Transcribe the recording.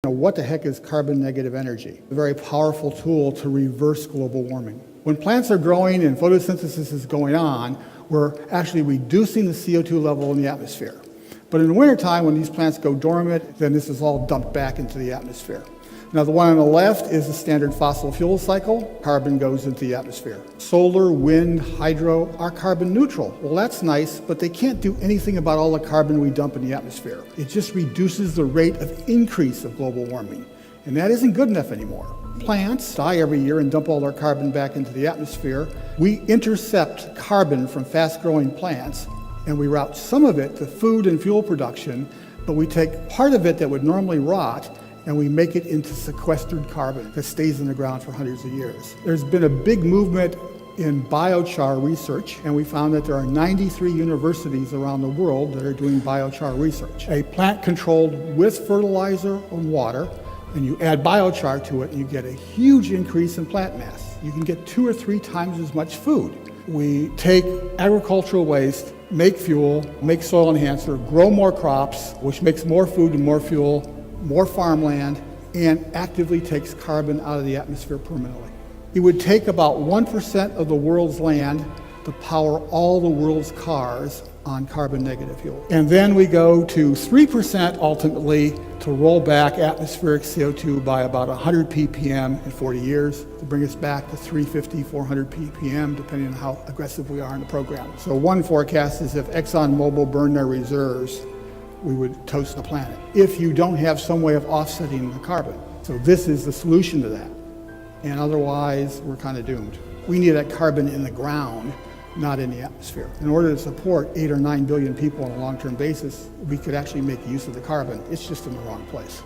Now, what the heck is carbon negative energy? A very powerful tool to reverse global warming. When plants are growing and photosynthesis is going on, we're actually reducing the CO2 level in the atmosphere. But in the wintertime, when these plants go dormant, then this is all dumped back into the atmosphere. Now, the one on the left is the standard fossil fuel cycle. Carbon goes into the atmosphere. Solar, wind, hydro are carbon neutral. Well, that's nice, but they can't do anything about all the carbon we dump in the atmosphere. It just reduces the rate of increase of global warming. And that isn't good enough anymore. Plants die every year and dump all their carbon back into the atmosphere. We intercept carbon from fast-growing plants, and we route some of it to food and fuel production, but we take part of it that would normally rot, and we make it into sequestered carbon that stays in the ground for hundreds of years. There's been a big movement in biochar research, and we found that there are 93 universities around the world that are doing biochar research. A plant controlled with fertilizer and water, and you add biochar to it, and you get a huge increase in plant mass. You can get 2 or 3 times as much food. We take agricultural waste, make fuel, make soil enhancer, grow more crops, which makes more food and more fuel, more farmland, and actively takes carbon out of the atmosphere permanently. It would take about 1% of the world's land to power all the world's cars on carbon negative fuel. And then we go to 3% ultimately to roll back atmospheric CO2 by about 100 ppm in 40 years to bring us back to 350, 400 ppm, depending on how aggressive we are in the program. So one forecast is if ExxonMobil burned their reserves, we would toast the planet, if you don't have some way of offsetting the carbon. So this is the solution to that. And otherwise, we're kind of doomed. We need that carbon in the ground, not in the atmosphere. In order to support 8 or 9 billion people on a long-term basis, we could actually make use of the carbon. It's just in the wrong place.